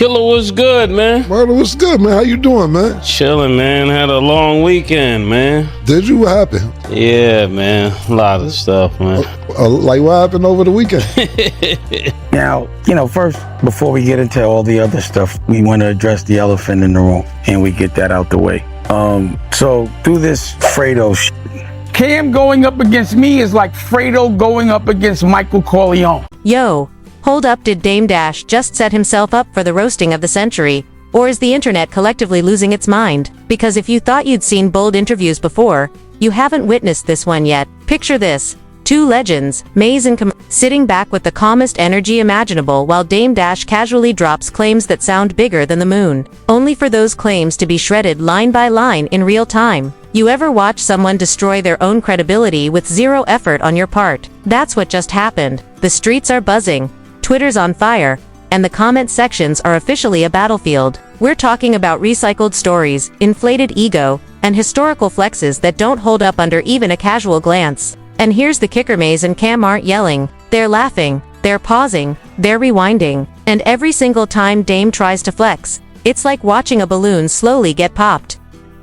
Killer was good, man. Murder was good, man. How you doing, man? Chilling, man. Had a long weekend, man. Did you? What happened? Yeah, man. A lot of stuff, man. Like what happened over the weekend? Now, first, before we get into all the other stuff, we want to address the elephant in the room, and we get that out the way. So through this Fredo shit, Cam going up against me is like Fredo going up against Michael Corleone. Yo, hold up, did Dame Dash just set himself up for the roasting of the century? Or is the internet collectively losing its mind? Because if you thought you'd seen bold interviews before, you haven't witnessed this one yet. Picture this. Two legends, Mase and sitting back with the calmest energy imaginable while Dame Dash casually drops claims that sound bigger than the moon, only for those claims to be shredded line by line in real time. You ever watch someone destroy their own credibility with zero effort on your part? That's what just happened. The streets are buzzing, Twitter's on fire, and the comment sections are officially a battlefield. We're talking about recycled stories, inflated ego, and historical flexes that don't hold up under even a casual glance. And here's the kicker, Mase and Cam aren't yelling. They're laughing, they're pausing, they're rewinding. And every single time Dame tries to flex, it's like watching a balloon slowly get popped,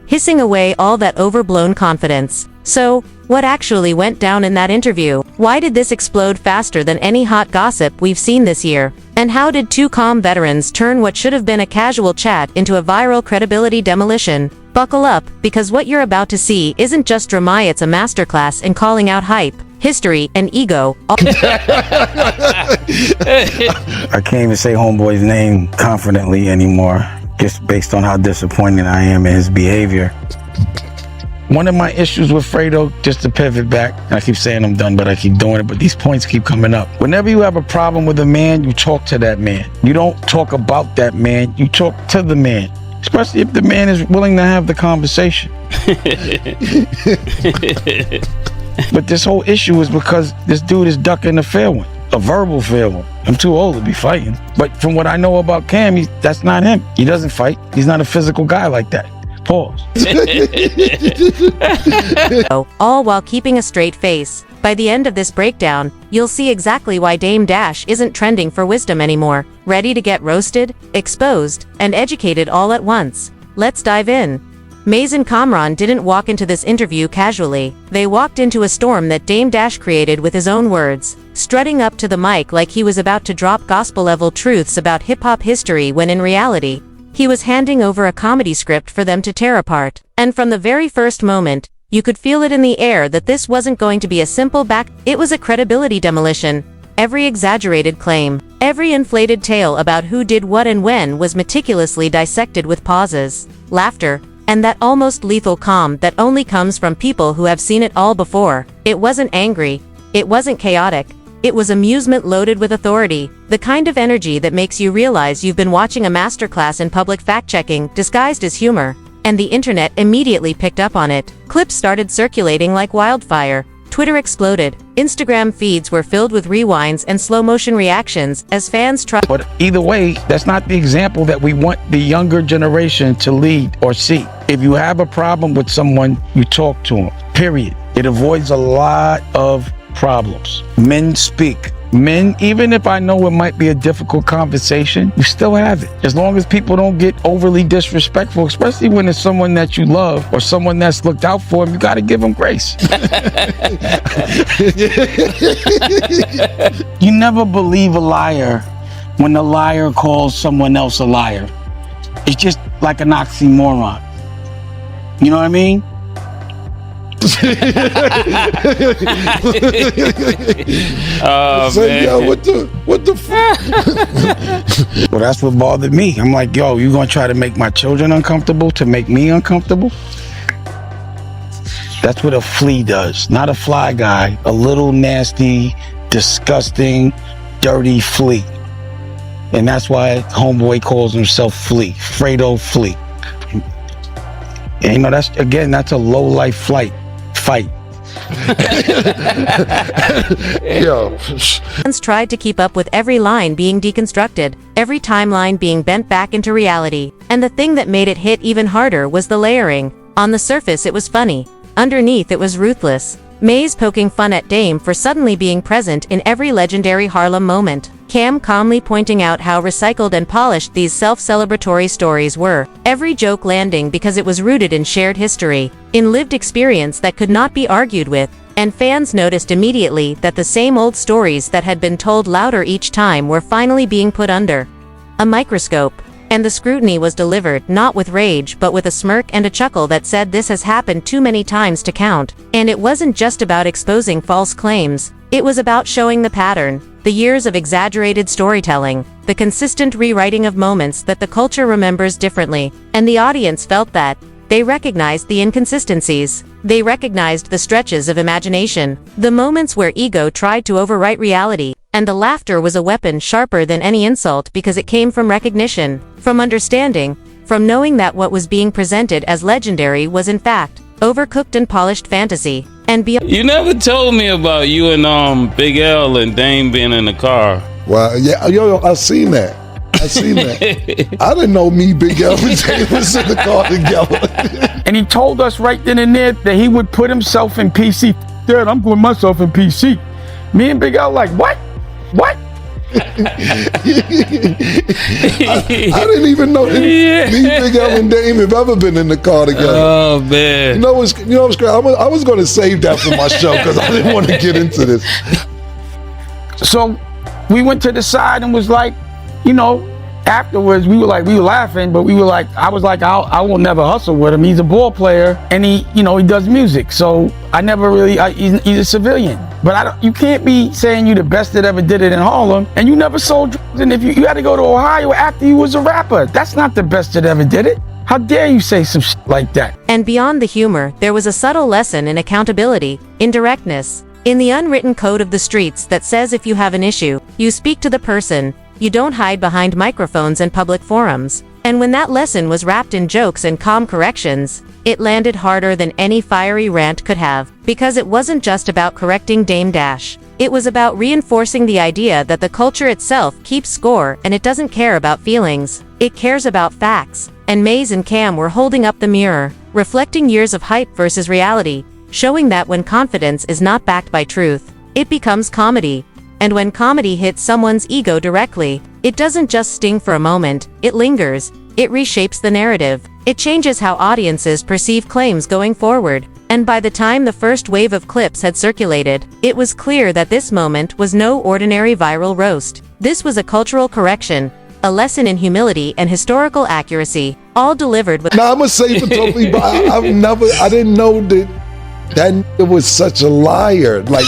hissing away all that overblown confidence. So, what actually went down in that interview? Why did this explode faster than any hot gossip we've seen this year? And how did two calm veterans turn what should have been a casual chat into a viral credibility demolition? Buckle up, because what you're about to see isn't just drama, it's a masterclass in calling out hype, history, and ego. I can't even say homeboy's name confidently anymore, just based on how disappointed I am in his behavior. One of my issues with Fredo, just to pivot back, I keep saying I'm done, but I keep doing it, but these points keep coming up. Whenever you have a problem with a man, you talk to that man. You don't talk about that man, you talk to the man. Especially if the man is willing to have the conversation. But this whole issue is because this dude is ducking a fair one, a verbal fair one. I'm too old to be fighting. But from what I know about Cam, that's not him. He doesn't fight. He's not a physical guy like that. Pause. All while keeping a straight face. By the end of this breakdown, you'll see exactly why Dame Dash isn't trending for wisdom anymore. Ready to get roasted, exposed, and educated all at once? Let's dive in. Mase and Kamran didn't walk into this interview casually. They walked into a storm that Dame Dash created with his own words, strutting up to the mic like he was about to drop gospel-level truths about hip-hop history when in reality, he was handing over a comedy script for them to tear apart. And from the very first moment, you could feel it in the air that this wasn't going to be a simple it was a credibility demolition. Every exaggerated claim, every inflated tale about who did what and when was meticulously dissected with pauses, laughter, and that almost lethal calm that only comes from people who have seen it all before. It wasn't angry, it wasn't chaotic, it was amusement loaded with authority, the kind of energy that makes you realize you've been watching a masterclass in public fact-checking disguised as humor. And the internet immediately picked up on it. Clips started circulating like wildfire. Twitter exploded. Instagram feeds were filled with rewinds and slow-motion reactions as fans tried. But either way, that's not the example that we want the younger generation to lead or see. If you have a problem with someone, you talk to them, period. It avoids a lot of problems. Men speak. Men, even if I know it might be a difficult conversation, you still have it. As long as people don't get overly disrespectful, especially when it's someone that you love or someone that's looked out for them, you got to give them grace. You never believe a liar when the liar calls someone else a liar. It's just like an oxymoron. You know what I mean? Oh, Say, man. yo, what the fuck? Well, that's what bothered me. I'm like, yo, you gonna try to make my children uncomfortable to make me uncomfortable? That's what a flea does, not a fly guy. A little nasty, disgusting, dirty flea. And that's why homeboy calls himself Flea, Fredo Flea. And that's a low life fight. Yo. Fans tried to keep up with every line being deconstructed, every timeline being bent back into reality. And the thing that made it hit even harder was the layering. On the surface it was funny. Underneath it was ruthless. Mase poking fun at Dame for suddenly being present in every legendary Harlem moment. Cam calmly pointing out how recycled and polished these self-celebratory stories were, every joke landing because it was rooted in shared history, in lived experience that could not be argued with, and fans noticed immediately that the same old stories that had been told louder each time were finally being put under a microscope. And the scrutiny was delivered not with rage but with a smirk and a chuckle that said this has happened too many times to count. And it wasn't just about exposing false claims, it was about showing the pattern, the years of exaggerated storytelling, the consistent rewriting of moments that the culture remembers differently, and the audience felt that. They recognized the inconsistencies. They recognized the stretches of imagination, the moments where ego tried to overwrite reality, and the laughter was a weapon sharper than any insult because it came from recognition, from understanding, from knowing that what was being presented as legendary was in fact overcooked and polished fantasy. And beyond. You never told me about you and Big L and Dame being in the car. Well, yeah, yo, I seen that. I seen that. I didn't know me, Big L, and Dame was in the car together. And he told us right then and there that he would put himself in PC. Dad, I'm putting myself in PC. Me and Big L like, what? What? I didn't even know that me, Big L, and Dame have ever been in the car together. Oh man! You know what's great? I was going to save that for my show because I didn't want to get into this. So we went to the side and was like, afterwards we were laughing, but we were like, I was like, I will never hustle with him. He's a ball player and he does music. So I never really, he's a civilian. But you can't be saying you the best that ever did it in Harlem and you never sold drugs. And if you had to go to Ohio after you was a rapper, that's not the best that ever did it. How dare you say some shit like that? And beyond the humor, there was a subtle lesson in accountability, in directness, in the unwritten code of the streets that says if you have an issue, you speak to the person. You don't hide behind microphones and public forums. And when that lesson was wrapped in jokes and calm corrections, it landed harder than any fiery rant could have. Because it wasn't just about correcting Dame Dash. It was about reinforcing the idea that the culture itself keeps score and it doesn't care about feelings. It cares about facts. And Mase and Cam were holding up the mirror, reflecting years of hype versus reality, showing that when confidence is not backed by truth, it becomes comedy. And when comedy hits someone's ego directly, it doesn't just sting for a moment, it lingers, it reshapes the narrative, it changes how audiences perceive claims going forward. And by the time the first wave of clips had circulated, it was clear that this moment was no ordinary viral roast. This was a cultural correction, a lesson in humility and historical accuracy, all delivered with— Now I'm gonna say for totally, but I didn't know that it was such a liar. Like,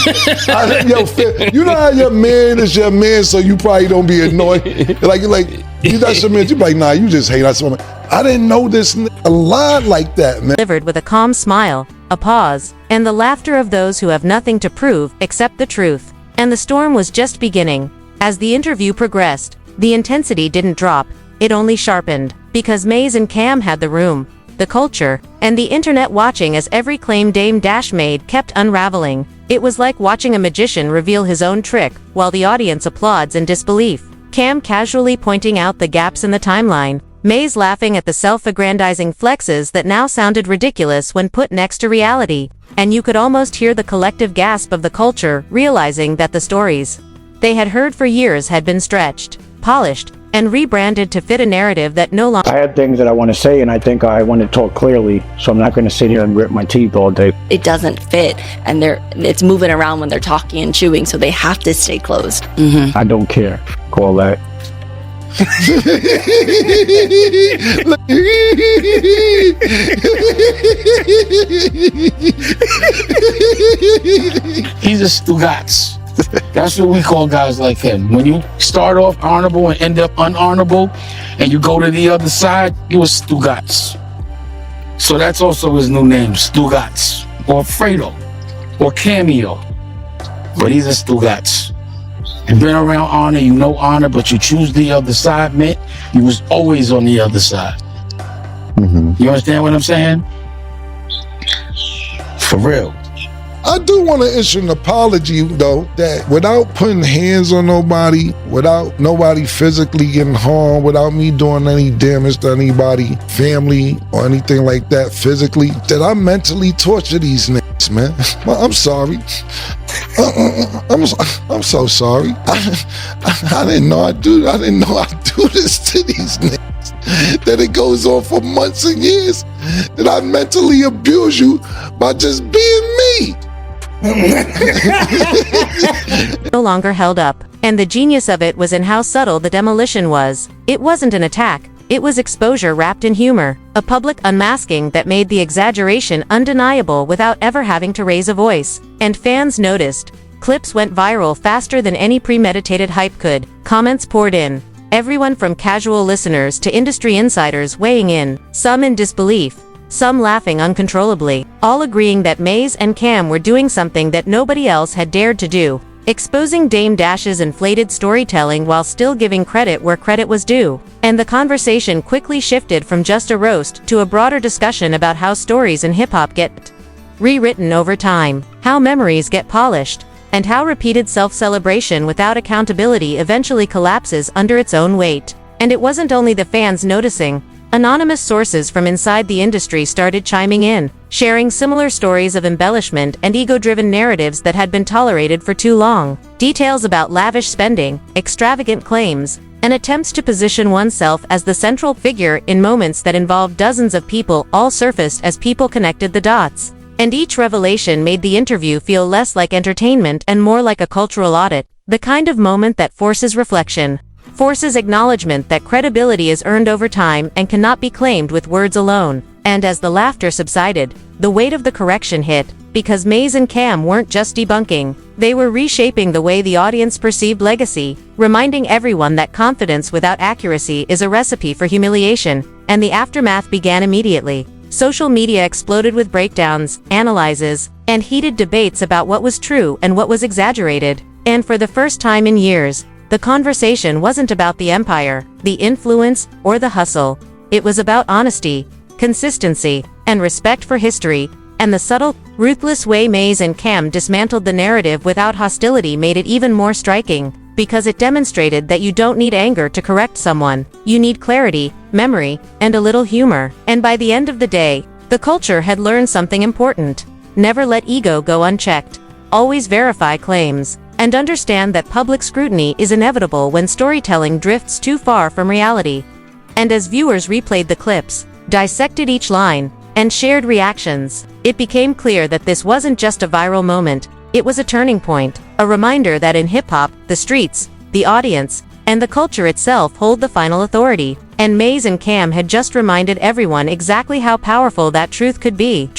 you know how your man is your man, so you probably don't be annoyed. Like that's your man. You be like, nah, you just hate us. I didn't know this a lot like that, man. Delivered with a calm smile, a pause, and the laughter of those who have nothing to prove except the truth. And the storm was just beginning. As the interview progressed, the intensity didn't drop, it only sharpened. Because Mase and Cam had the room, the culture, and the internet watching as every claim Dame Dash made kept unraveling. It was like watching a magician reveal his own trick, while the audience applauds in disbelief. Cam casually pointing out the gaps in the timeline, Mase laughing at the self-aggrandizing flexes that now sounded ridiculous when put next to reality. And you could almost hear the collective gasp of the culture, realizing that the stories they had heard for years had been stretched, polished, and rebranded to fit a narrative that no longer— I had things that I want to say, and I think I want to talk clearly, so I'm not going to sit here and grit my teeth all day. It doesn't fit, and it's moving around when they're talking and chewing, so they have to stay closed. Mm-hmm. I don't care. Call that. He's a Stugats. That's what we call guys like him. When you start off honorable and end up unhonorable, and you go to the other side, you was Stugats. So that's also his new name, Stugats, or Fredo, or Cameo. But he's a Stugats. You've been around honor, you know honor, but you choose the other side, man. You was always on the other side. Mm-hmm. You understand what I'm saying? For real. I do want to issue an apology, though, that without putting hands on nobody, without nobody physically getting harmed, without me doing any damage to anybody, family, or anything like that physically, that I mentally torture these niggas, man. Well, I'm sorry. I'm so sorry. I didn't know I do this to these niggas. That it goes on for months and years. That I mentally abuse you by just being me. No longer held up. And the genius of it was in how subtle the demolition was. It wasn't an attack. It was exposure wrapped in humor. A public unmasking that made the exaggeration undeniable without ever having to raise a voice. And fans noticed. Clips went viral faster than any premeditated hype could. Comments poured in. Everyone from casual listeners to industry insiders weighing in. Some in disbelief. Some laughing uncontrollably, all agreeing that Mase and Cam were doing something that nobody else had dared to do, exposing Dame Dash's inflated storytelling while still giving credit where credit was due. And the conversation quickly shifted from just a roast to a broader discussion about how stories in hip-hop get rewritten over time, how memories get polished, and how repeated self-celebration without accountability eventually collapses under its own weight. And it wasn't only the fans noticing. Anonymous sources from inside the industry started chiming in, sharing similar stories of embellishment and ego-driven narratives that had been tolerated for too long. Details about lavish spending, extravagant claims, and attempts to position oneself as the central figure in moments that involved dozens of people all surfaced as people connected the dots. And each revelation made the interview feel less like entertainment and more like a cultural audit, the kind of moment that forces reflection. Forces acknowledgement that credibility is earned over time and cannot be claimed with words alone. And as the laughter subsided, the weight of the correction hit, because Mase and Cam weren't just debunking, they were reshaping the way the audience perceived legacy, reminding everyone that confidence without accuracy is a recipe for humiliation, and the aftermath began immediately. Social media exploded with breakdowns, analyses, and heated debates about what was true and what was exaggerated. And for the first time in years, the conversation wasn't about the empire, the influence, or the hustle. It was about honesty, consistency, and respect for history, and the subtle, ruthless way Mase and Cam dismantled the narrative without hostility made it even more striking, because it demonstrated that you don't need anger to correct someone. You need clarity, memory, and a little humor. And by the end of the day, the culture had learned something important. Never let ego go unchecked. Always verify claims. And understand that public scrutiny is inevitable when storytelling drifts too far from reality. And as viewers replayed the clips, dissected each line, and shared reactions, it became clear that this wasn't just a viral moment, it was a turning point, a reminder that in hip-hop, the streets, the audience, and the culture itself hold the final authority. And Mase and Cam had just reminded everyone exactly how powerful that truth could be.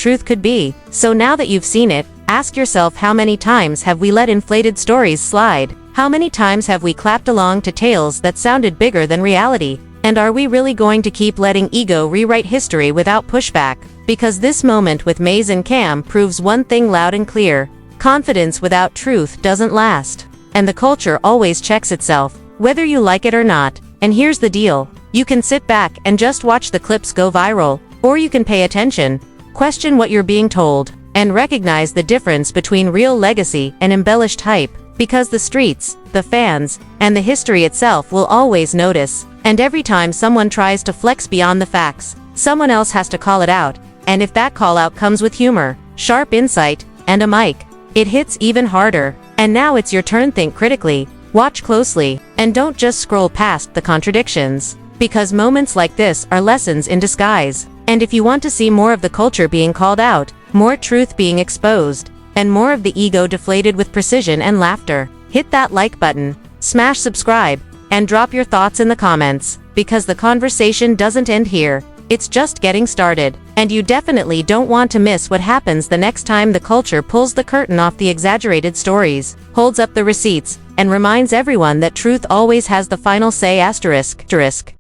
So now that you've seen it, ask yourself, how many times have we let inflated stories slide? How many times have we clapped along to tales that sounded bigger than reality? And are we really going to keep letting ego rewrite history without pushback? Because this moment with Mase and Cam proves one thing loud and clear. Confidence without truth doesn't last. And the culture always checks itself, whether you like it or not. And here's the deal. You can sit back and just watch the clips go viral, or you can pay attention, question what you're being told, and recognize the difference between real legacy and embellished hype, because the streets, the fans, and the history itself will always notice. And every time someone tries to flex beyond the facts, someone else has to call it out. And if that call out comes with humor, sharp insight, and a mic, it hits even harder. And now it's your turn. Think critically, watch closely, and don't just scroll past the contradictions. Because moments like this are lessons in disguise. And if you want to see more of the culture being called out, more truth being exposed, and more of the ego deflated with precision and laughter, hit that like button, smash subscribe, and drop your thoughts in the comments, because the conversation doesn't end here. It's just getting started, and you definitely don't want to miss what happens the next time the culture pulls the curtain off the exaggerated stories, holds up the receipts, and reminds everyone that truth always has the final say. ***.